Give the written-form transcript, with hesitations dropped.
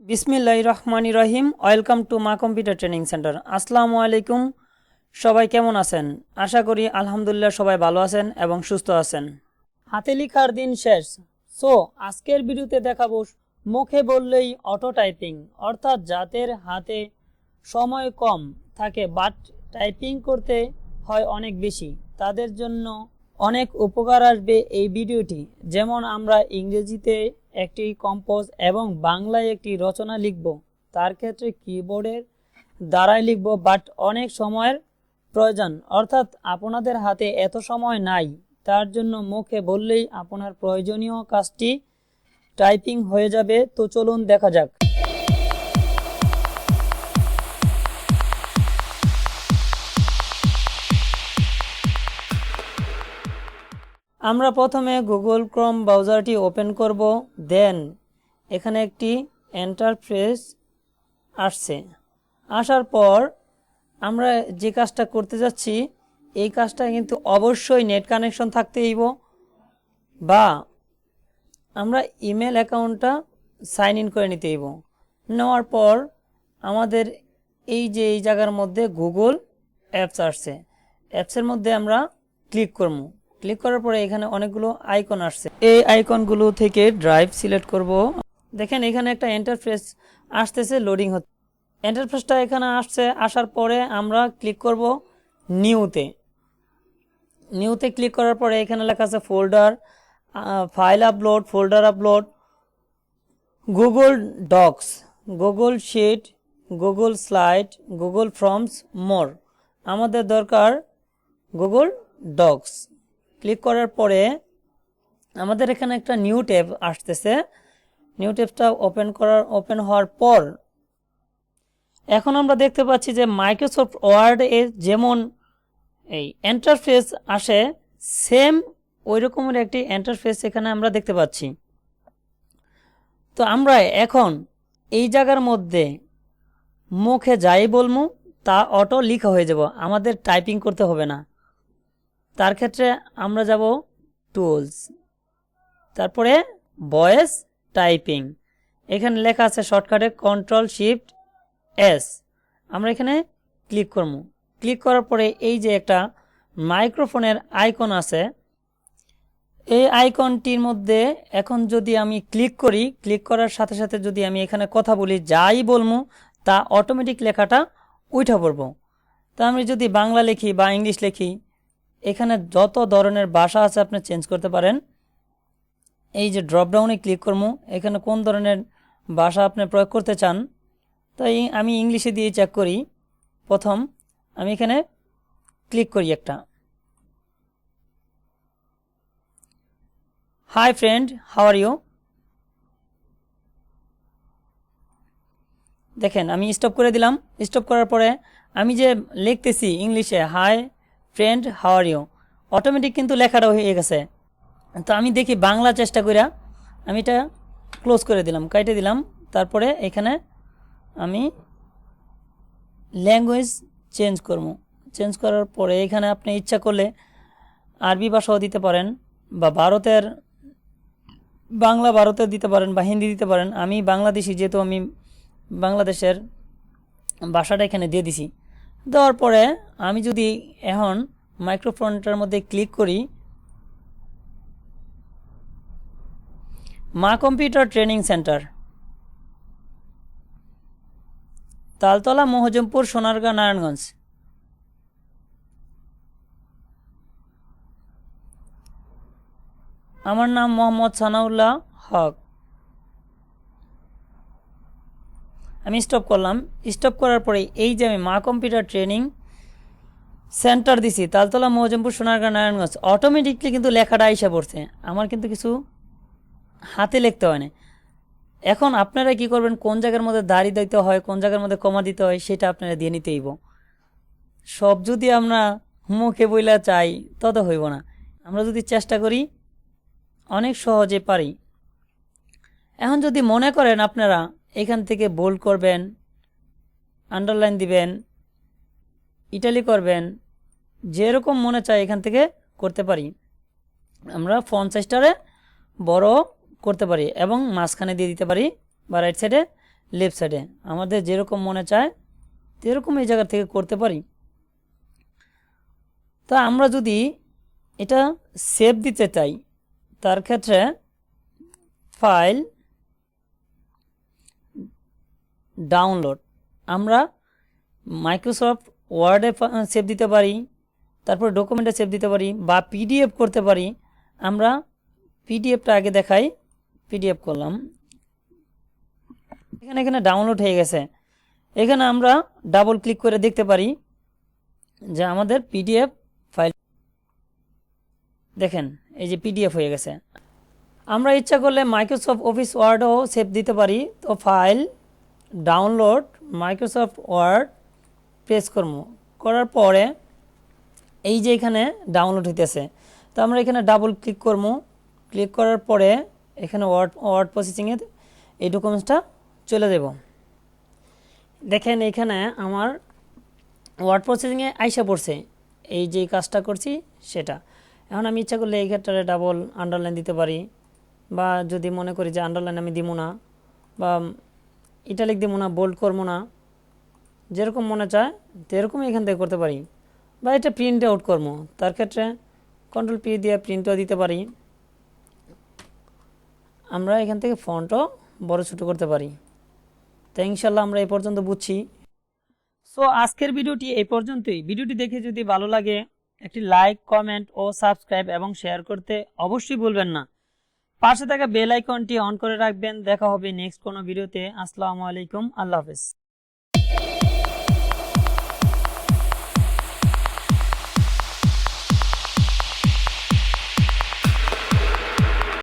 বিসমিল্লাহির রহমানির রহিম। Welcome to মা কম্পিউটার ট্রেনিং সেন্টার। আসসালামু আলাইকুম, সবাই কেমন আছেন? আশা করি আলহামদুলিল্লাহ সবাই ভালো আছেন এবং সুস্থ আছেন। হাতে লেখার দিন শেষ। আজকের ভিডিওতে দেখাবো মুখে বললেই অটো টাইপিং, অর্থাৎ যাদের হাতে সময় কম থাকে বাট টাইপিং করতে হয় অনেক বেশি, তাদের জন্য অনেক উপকার আসবে এই ভিডিওটি। যেমন আমরা ইংরেজিতে একটি কম্পোজ এবং বাংলায় একটি রচনা লিখব, তার ক্ষেত্রে কিবোর্ডের দ্বারাই লিখব, বাট অনেক সময়ের প্রয়োজন, অর্থাৎ আপনাদের হাতে এত সময় নাই, তার জন্য মুখে বললেই আপনার প্রয়োজনীয় কাজটি টাইপিং হয়ে যাবে। তো চলুন দেখা যাক। আমরা প্রথমে গুগল ক্রোম ব্রাউজারটি ওপেন করব, দেন এখানে একটি ইন্টারফেস আসছে। আসার পর আমরা যে কাজটা করতে যাচ্ছি, এই কাজটা কিন্তু অবশ্যই নেট কানেকশন থাকতে হইব, বা আমরা ইমেল অ্যাকাউন্টটা সাইন ইন করে নিতে হইব। নেওয়ার পর আমাদের এই জায়গার মধ্যে গুগল অ্যাপস আসছে, অ্যাপসের মধ্যে আমরা ক্লিক করব। ক্লিক করার পরে এখানে অনেকগুলো আইকন আসছে, এই আইকনগুলো থেকে ড্রাইভ সিলেক্ট করব। দেখেন এখানে একটা ইন্টারফেস আসতেছে, লোডিং হচ্ছে। ইন্টারফেসটা এখানে আসছে, আসার পরে আমরা ক্লিক করব নিউতে। নিউতে ক্লিক করার পরে এখানে লেখা আছে folder, file upload, folder upload, Google Docs, Google sheet, Google slide, Google forms, more. আমাদের দরকার গুগল ডক্স। ক্লিক করার পরে আমাদের এখানে একটা নিউ ট্যাব আসতেছে। নিউ ট্যাবটা ওপেন হওয়ার পর এখন আমরা দেখতে পাচ্ছি যে মাইক্রোসফট ওয়ার্ডে যেমন এই ইন্টারফেস আসে, সেম ওই রকমের একটি ইন্টারফেস এখানে আমরা দেখতে পাচ্ছি। তো আমরা এখন এই জায়গার মধ্যে মুখে যাই বলবো তা অটো লিখা হয়ে যাব, আমাদের টাইপিং করতে হবে না। তার ক্ষেত্রে আমরা যাব টুলস, তারপরে ভয়েস টাইপিং। এখানে লেখা আছে শর্টকাটে Ctrl+Shift+S। আমরা এখানে ক্লিক করব। ক্লিক করার পরে এই যে একটা মাইক্রোফোনের আইকন আছে, এই আইকনটির মধ্যে এখন যদি আমি ক্লিক করি, ক্লিক করার সাথে সাথে যদি আমি এখানে কথা বলি, যাই বলবো তা অটোমেটিক লেখাটা উঠে পড়ব। তা আমি যদি বাংলা লিখি বা ইংলিশ লিখি, এখানে যত ধরনের ভাষা আছে আপনি চেঞ্জ করতে পারেন। এই যে ড্রপডাউনে ক্লিক করবো, এখানে কোন ধরনের ভাষা আপনি প্রয়োগ করতে চান, তাই আমি ইংলিশে দিয়ে চেক করি। প্রথম আমি এখানে ক্লিক করি একটা, hi friend, how are you. দেখেন আমি স্টপ করে দিলাম। স্টপ করার পরে আমি যে লিখতেছি ইংলিশে hi friend, how are you, automatic কিন্তু লেখাটা হয়ে গেছে। তো আমি দেখি বাংলা চেষ্টা করিয়া আমি এটা ক্লোজ করে দিলাম, কেটে দিলাম। তারপরে এখানে আমি ল্যাঙ্গুয়েজ চেঞ্জ করব। চেঞ্জ করার পরে এখানে আপনি ইচ্ছা করলে আরবি ভাষাও দিতে পারেন, বা বাংলা ভারতের দিতে পারেন, বা হিন্দি দিতে পারেন। আমি বাংলাদেশি, যেহেতু আমি বাংলাদেশের ভাষাটা এখানে দিয়ে দিছি। দেওয়ার পরে আমি যদি এখন মাইক্রোফোনটার মধ্যে ক্লিক করি, মা computer training centre, Taltala, Mohajampur, Sonargaon, Narayanganj. আমার নাম মোহাম্মদ সানাউল্লাহ হক। আমি স্টপ করলাম। স্টপ করার পরে এই যে আমি মা কম্পিউটার ট্রেনিং সেন্টার দিছি, তালতলা, মহজমপুর, সোনারগাঁ, নারায়ণগঞ্জ, অটোমেটিকলি কিন্তু লেখাটা আইসা পড়ছে। আমার কিন্তু কিছু হাতে লিখতে হয় না। এখন আপনারা কি করবেন, কোন জায়গার মধ্যে দাড়ি দিতে হয়, কোন জায়গার মধ্যে কমা দিতে হয়, সেটা আপনারা দিয়ে নিতে হইব। সব যদি আমরা মুখে বইলা চাই তত হইব না। আমরা যদি চেষ্টা করি অনেক সহজে পারি। এখন যদি মনে করেন আপনারা এখান থেকে বোল্ড করবেন, আন্ডারলাইন দিবেন, ইটালি করবেন, যেরকম মনে চায় এখান থেকে করতে পারি। আমরা ফন্ট সাইজটারে বড় করতে পারি এবং মাঝখানে দিয়ে দিতে পারি, বা রাইট সাইডে লেফট সাইডে, আমাদের যেরকম মনে চায় সেরকম এই জায়গা থেকে করতে পারি। তা আমরা যদি এটা সেভ দিতে চাই তার ক্ষেত্রে ফাইল, ডাউনলোড, আমরা মাইক্রোসফট ওয়ার্ডে সেভ দিতে পারি, তারপর ডকুমেন্টে সেভ দিতে পারি বা পিডিএফ করতে পারি। আমরা পিডিএফটা আগে দেখাই, পিডিএফ করলাম, এখানে ডাউনলোড হয়ে গেছে। এখানে আমরা ডাবল ক্লিক করে দেখতে পারি যে আমাদের পিডিএফ ফাইল, দেখেন এই যে পিডিএফ হয়ে গেছে। আমরা ইচ্ছা করলে মাইক্রোসফট অফিস ওয়ার্ডও সেভ দিতে পারি। তো file, download, Microsoft Word press করবো, করার পরে এই যে এখানে ডাউনলোড হইতেছে। তো আমরা এখানে ডাবল ক্লিক করবো, ক্লিক করার পরে এখানে ওয়ার্ড প্রসেসিংয়ে এই ডকুমেন্টসটা চলে যাব। দেখেন এখানে আমার ওয়ার্ড প্রসেসিংয়ে আইসা পড়ছে, এই যে কাজটা করছি সেটা। এখন আমি ইচ্ছা করলে এই ক্ষেত্রে ডাবল আন্ডারলাইন দিতে পারি, বা যদি মনে করি যে আন্ডারলাইন আমি দিব না বা ইটালিক দিব না, বোল্ড করবো না, যেরকম মনে চায় সেরকমই এখান থেকে করতে পারি। বা এটা প্রিন্ট আউট করবো, তার ক্ষেত্রে কন্ট্রোল পি দিয়ে প্রিন্টও দিতে পারি। আমরা এখান থেকে ফন্টও বড় ছোটো করতে পারি। তো ইনশাল্লাহ আমরা এই পর্যন্ত বুঝছি। সো আজকের ভিডিওটি এই পর্যন্তই। ভিডিওটি দেখে যদি ভালো লাগে একটি লাইক, কমেন্ট ও সাবস্ক্রাইব এবং শেয়ার করতে অবশ্যই ভুলবেন না। পাশে থাকা বেল আইকনটি অন করে রাখবেন। দেখা হবে নেক্সট কোনো ভিডিওতে। আসসালামু আলাইকুম, আল্লাহ হাফেজ।